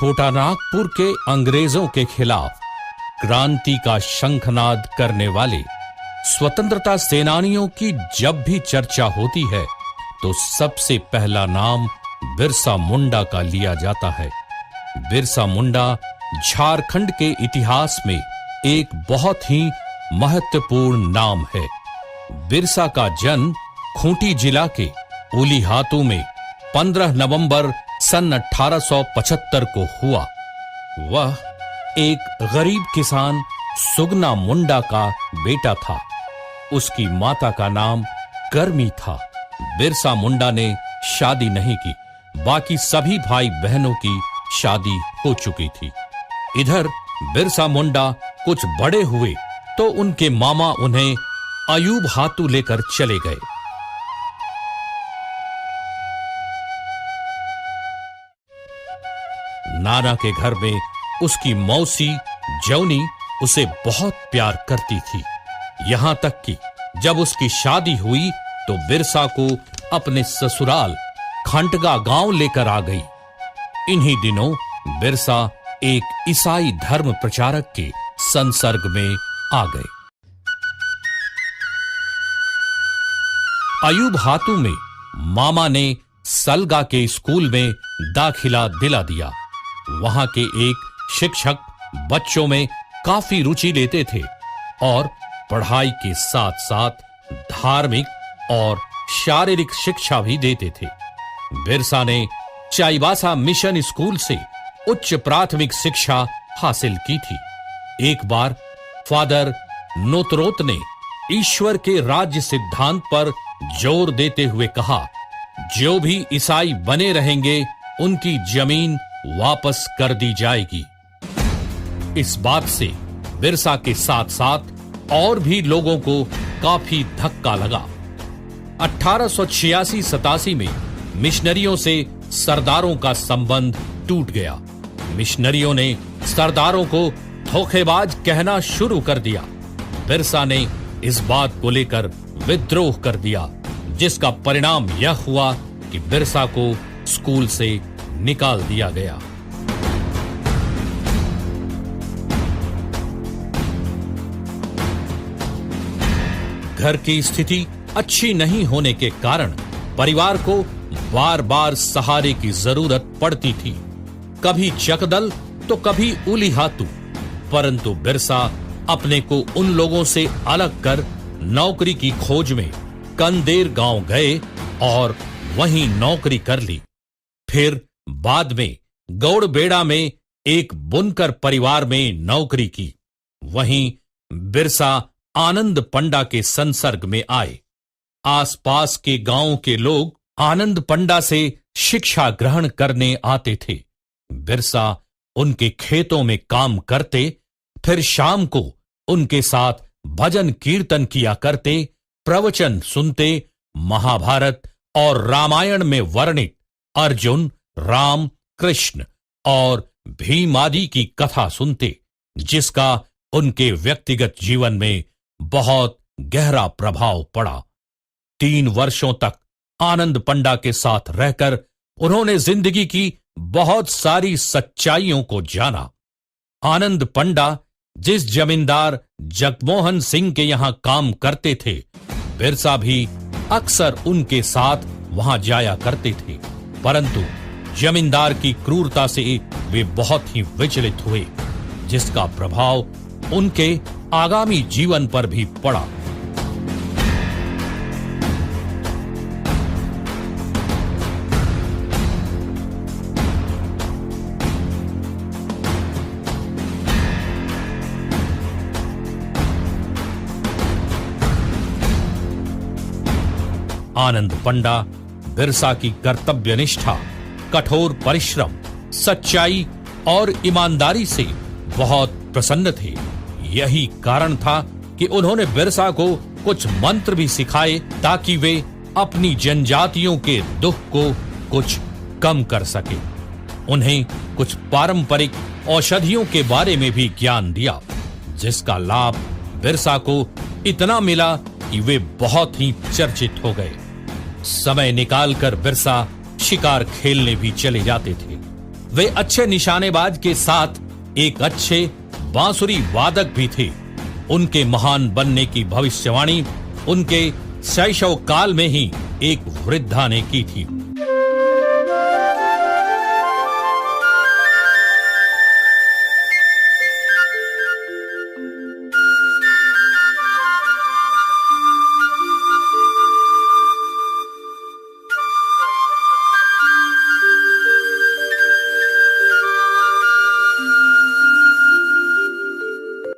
छोटा नागपुर के अंग्रेजों के खिलाफ क्रांति का शंखनाद करने वाले स्वतंत्रता सेनानियों की जब भी चर्चा होती है तो सबसे पहला नाम बिरसा मुंडा का लिया जाता है। बिरसा मुंडा झारखंड के इतिहास में एक बहुत ही महत्वपूर्ण नाम है। बिरसा का जन्म खूंटी जिला के उलीहातू में 15 नवंबर सन 1875 को हुआ। वह एक गरीब किसान सुगना मुंडा का बेटा था। उसकी माता का नाम करमी था। बिरसा मुंडा ने शादी नहीं की, बाकी सभी भाई बहनों की शादी हो चुकी थी। इधर बिरसा मुंडा कुछ बड़े हुए तो उनके मामा उन्हें अयूब हातू लेकर चले गए। नाना के घर में उसकी मौसी जौनी उसे बहुत प्यार करती थी। यहां तक कि जब उसकी शादी हुई तो बिरसा को अपने ससुराल खंटगा गांव लेकर आ गई। इन्हीं दिनों बिरसा एक ईसाई धर्म प्रचारक के संसर्ग में आ गए। अयूब हातू में मामा ने सलगा के स्कूल में दाखिला दिला दिया। वहां के एक शिक्षक बच्चों में काफी रुचि लेते थे और पढ़ाई के साथ साथ धार्मिक और शारीरिक शिक्षा भी देते थे। बिरसा ने चाईबासा मिशन स्कूल से उच्च प्राथमिक शिक्षा हासिल की थी। एक बार फादर नोतरोत ने ईश्वर के राज्य सिद्धांत पर जोर देते हुए कहा, जो भी ईसाई बने रहेंगे उनकी जमीन वापस कर दी जाएगी। इस बात से बिरसा के साथ साथ और भी लोगों को काफी धक्का लगा। 1886-87 में मिशनरियों से सरदारों का संबंध टूट गया। मिशनरियों ने सरदारों को धोखेबाज कहना शुरू कर दिया। बिरसा ने इस बात को लेकर विद्रोह कर दिया, जिसका परिणाम यह हुआ कि बिरसा को स्कूल से निकाल दिया गया। घर की स्थिति अच्छी नहीं होने के कारण परिवार को बार बार सहारे की जरूरत पड़ती थी। कभी चकदल तो कभी उलीहातू। परंतु बिरसा अपने को उन लोगों से अलग कर नौकरी की खोज में कंदेर गांव गए और वहीं नौकरी कर ली। फिर बाद में गौड़बेड़ा में एक बुनकर परिवार में नौकरी की। वहीं बिरसा आनंद पंडा के संसर्ग में आए। आसपास के गांवों के लोग आनंद पंडा से शिक्षा ग्रहण करने आते थे। बिरसा उनके खेतों में काम करते, फिर शाम को उनके साथ भजन कीर्तन किया करते, प्रवचन सुनते, महाभारत और रामायण में वर्णित अर्जुन, राम, कृष्ण और भीम आदि की कथा सुनते, जिसका उनके व्यक्तिगत जीवन में बहुत गहरा प्रभाव पड़ा। 3 वर्षों तक आनंद पंडा के साथ रहकर उन्होंने जिंदगी की बहुत सारी सच्चाइयों को जाना। आनंद पंडा जिस जमींदार जगमोहन सिंह के यहां काम करते थे, बिरसा भी अक्सर उनके साथ वहां जाया करते थे। परंतु जमींदार की क्रूरता से वे बहुत ही विचलित हुए, जिसका प्रभाव उनके आगामी जीवन पर भी पड़ा। आनंद पंडा बिरसा की कर्तव्यनिष्ठा, कठोर परिश्रम, सच्चाई और ईमानदारी से बहुत प्रसन्न थे। यही कारण था कि उन्होंने बिरसा को कुछ मंत्र भी सिखाए ताकि वे अपनी जनजातियों के दुख को कुछ कम कर सके। उन्हें कुछ पारंपरिक औषधियों के बारे में भी ज्ञान दिया, जिसका लाभ बिरसा को इतना मिला कि वे बहुत ही चर्चित हो गए। समय निकालकर बिरसा शिकार खेलने भी चले जाते थे। वे अच्छे निशानेबाज के साथ एक अच्छे बांसुरी वादक भी थे। उनके महान बनने की भविष्यवाणी उनके शैशव काल में ही एक वृद्धा ने की थी।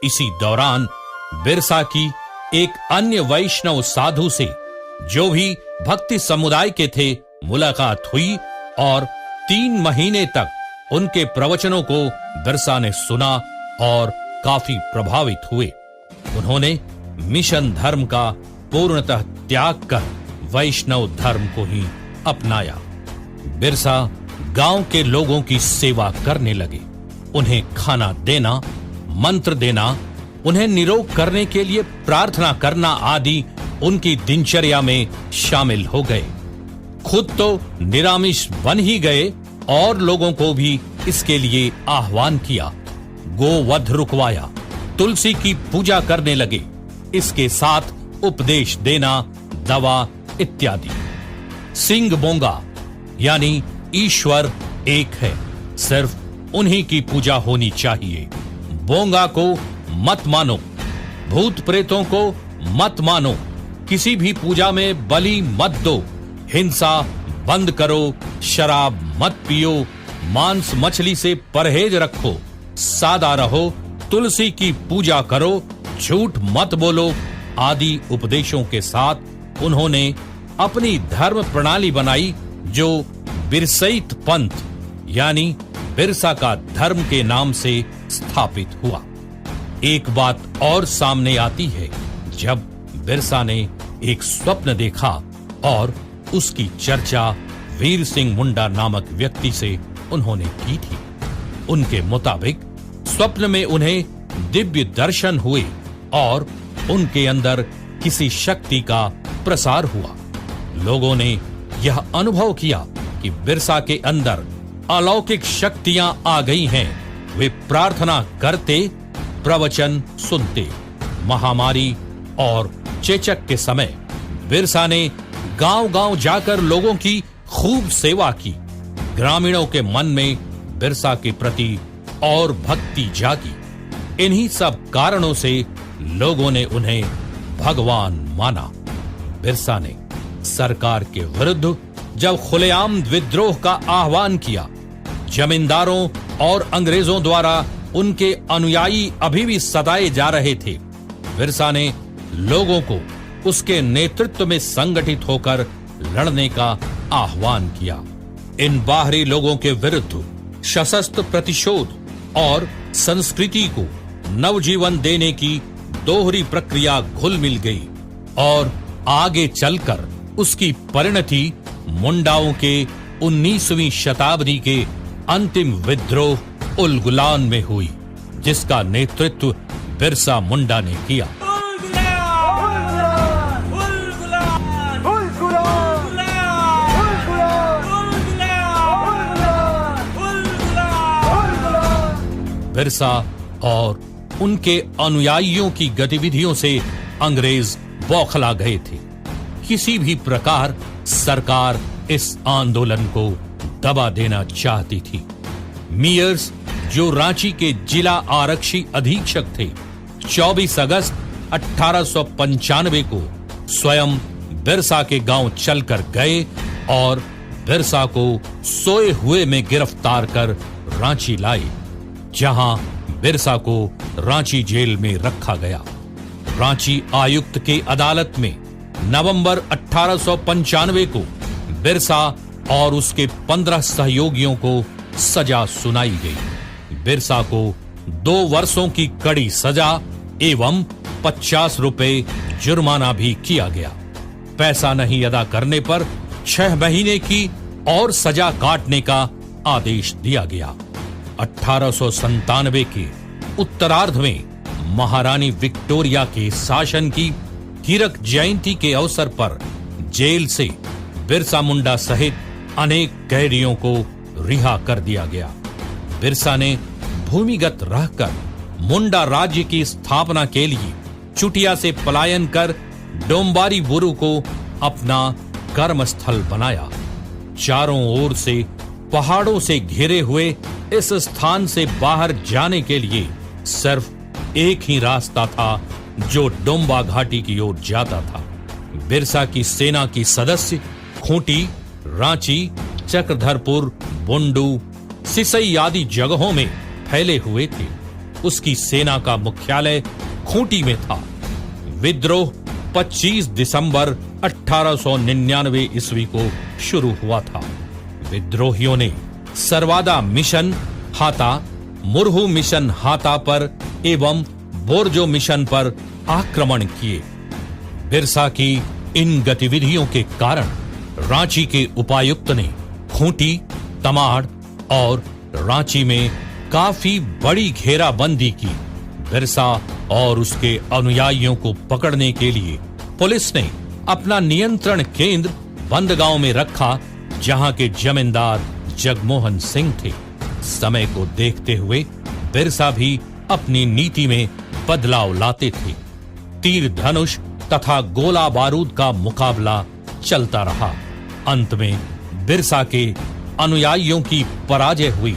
इसी दौरान बिरसा की एक अन्य वैष्णव साधु से, जो भी भक्ति समुदाय के थे, मुलाकात हुई और 3 महीने तक उनके प्रवचनों को बिरसा ने सुना और काफी प्रभावित हुए। उन्होंने मिशन धर्म का पूर्णतः त्याग कर वैष्णव धर्म को ही अपनाया। बिरसा गांव के लोगों की सेवा करने लगे। उन्हें खाना देना, मंत्र देना, उन्हें निरोग करने के लिए प्रार्थना करना आदि उनकी दिनचर्या में शामिल हो गए। खुद तो निरामिष बन ही गए और लोगों को भी इसके लिए आह्वान किया। गोवध रुकवाया, तुलसी की पूजा करने लगे। इसके साथ उपदेश देना, दवा इत्यादि। सिंह बोंगा यानी ईश्वर एक है, सिर्फ उन्हीं की पूजा होनी चाहिए। बोंगा को मत मानो, भूत प्रेतों को मत मानो, किसी भी पूजा में बलि मत दो, हिंसा बंद करो, शराब मत पियो, मांस मछली से परहेज रखो, सादा रहो, तुलसी की पूजा करो, झूठ मत बोलो आदि उपदेशों के साथ उन्होंने अपनी धर्म प्रणाली बनाई, जो बिरसईत पंथ यानी बिरसा का धर्म के नाम से स्थापित हुआ। एक बात और सामने आती है, जब बिरसा ने एक स्वप्न देखा और उसकी चर्चा वीर सिंह मुंडा नामक व्यक्ति से उन्होंने की थी। उनके मुताबिक स्वप्न में उन्हें दिव्य दर्शन हुए और उनके अंदर किसी शक्ति का प्रसार हुआ। लोगों ने यह अनुभव किया कि बिरसा के अंदर अलौकिक शक्तियां आ गई हैं। वे प्रार्थना करते, प्रवचन सुनते। महामारी और चेचक के समय बिरसा ने गांव-गांव जाकर लोगों की खूब सेवा की। ग्रामीणों के मन में बिरसा के प्रति और भक्ति जागी। इन्हीं सब कारणों से लोगों ने उन्हें भगवान माना। बिरसा ने सरकार के विरुद्ध जब खुलेआम विद्रोह का आह्वान किया, जमींदारों और अंग्रेजों द्वारा उनके अनुयायी अभी भी सताए जा रहे थे। बिरसा ने लोगों को उसके नेतृत्व में संगठित होकर लड़ने का आह्वान किया। इन बाहरी लोगों के विरुद्ध सशस्त्र प्रतिशोध और संस्कृति को नवजीवन देने की दोहरी प्रक्रिया घुल मिल गई और आगे चलकर उसकी परिणति मुंडाओं के 19वीं शताब्दी के अंतिम विद्रोह उलगुलान में हुई, जिसका नेतृत्व बिरसा मुंडा ने किया। बिरसा और उनके अनुयायियों की गतिविधियों से अंग्रेज बौखला गए थे। किसी भी प्रकार सरकार इस आंदोलन को दबा देना चाहती थी। मियर्स, जो रांची के जिला आरक्षी अधीक्षक थे, 24 अगस्त 1895 को स्वयं बिरसा के गांव चलकर गए और बिरसा को सोए हुए में गिरफ्तार कर रांची लाए, जहां बिरसा को रांची जेल में रखा गया। रांची आयुक्त के अदालत में नवंबर 1895 को बिरसा और उसके 15 सहयोगियों को सजा सुनाई गई। बिरसा को 2 वर्षों की कड़ी सजा एवं 50 रुपए जुर्माना भी किया गया। पैसा नहीं अदा करने पर 6 महीने की और सजा काटने का आदेश दिया गया। 1897 के उत्तरार्ध में महारानी विक्टोरिया के शासन की हीरक जयंती के अवसर पर जेल से बिरसा मुंडा सहित अनेक कैदियों को रिहा कर दिया गया। बिरसा ने भूमिगत रहकर मुंडा राज्य की स्थापना के लिए चुटिया से पलायन कर डोंबारी बुरु को अपना कर्मस्थल बनाया। चारों ओर से पहाड़ों से घिरे हुए इस स्थान से बाहर जाने के लिए सिर्फ एक ही रास्ता था जो डोंबा घाटी की ओर जाता था। बिरसा की सेना की सदस्य खूंटी, रांची, चक्रधरपुर, बुंडू, सिसई आदि जगहों में फैले हुए थे। उसकी सेना का मुख्यालय खूंटी में था। विद्रोह 25 दिसंबर 1899 ईस्वी को शुरू हुआ था। विद्रोहियों ने सरवादा मिशन हाता, मुरहू मिशन हाता पर एवं बोरजो मिशन पर आक्रमण किए। बिरसा की इन गतिविधियों के कारण रांची के उपायुक्त ने खूंटी, तमाड़ और रांची में काफी बड़ी घेराबंदी की। बिरसा और उसके अनुयायियों को पकड़ने के लिए पुलिस ने अपना नियंत्रण केंद्र बंदगांव में रखा, जहां के जमींदार जगमोहन सिंह थे। समय को देखते हुए बिरसा भी अपनी नीति में बदलाव लाते थे। तीर धनुष तथा गोला बारूद का मुकाबला चलता रहा। अंत में बिरसा के अनुयायियों की पराजय हुई।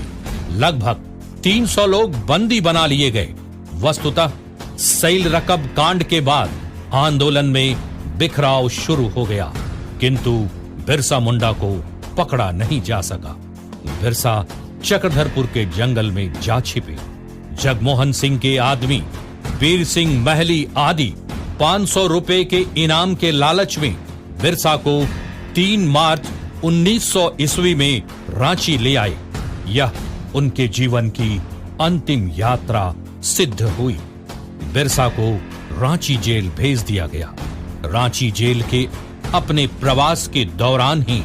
लगभग 300 लोग बंदी बना लिए गए। वस्तुतः सैल रकब कांड के बाद आंदोलन में बिखराव शुरू हो गया, किंतु बिरसा मुंडा को पकड़ा नहीं जा सका। बिरसा चक्रधरपुर के जंगल में जा छिपे। जगमोहन सिंह के आदमी वीर सिंह महली आदि 500 रुपए के इनाम के लालच में बिरसा को 3 मार्च 1900 ईस्वी में रांची ले आए। यह उनके जीवन की अंतिम यात्रा सिद्ध हुई। बिरसा को रांची जेल भेज दिया गया। रांची जेल के अपने प्रवास के दौरान ही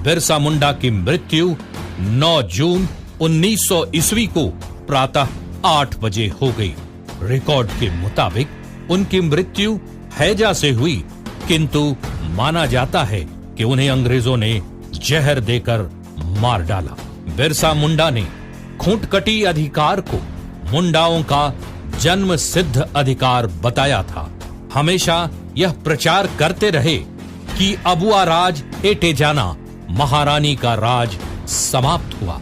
बिरसा मुंडा की मृत्यु 9 जून 1900 ईस्वी को प्रातः 8 बजे हो गई। रिकॉर्ड के मुताबिक उनकी मृत्यु हैजा से हुई, किंतु माना जाता है कि उन्हें अंग्रेजों ने जहर देकर मार डाला। बिरसा मुंडा ने खूंटकटी अधिकार को मुंडाओं का जन्म सिद्ध अधिकार बताया था। हमेशा यह प्रचार करते रहे कि अबुआ राज एटे जाना, महारानी का राज समाप्त हुआ।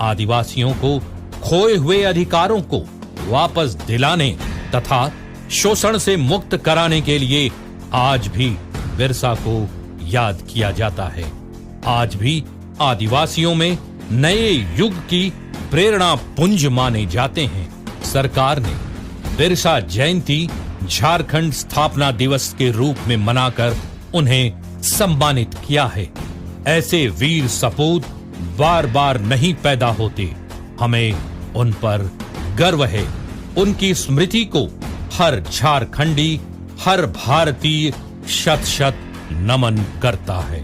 आदिवासियों को खोए हुए अधिकारों को वापस दिलाने तथा शोषण से मुक्त कराने के लिए आज भी बिरसा को याद किया जाता है। आज भी आदिवासियों में नए युग की प्रेरणा पुंज माने जाते हैं। सरकार ने बिरसा जयंती झारखंड स्थापना दिवस के रूप में मनाकर उन्हें सम्मानित किया है। ऐसे वीर सपूत बार बार नहीं पैदा होते। हमें उन पर गर्व है। उनकी स्मृति को हर झारखंडी, हर भारतीय शत शत नमन करता है।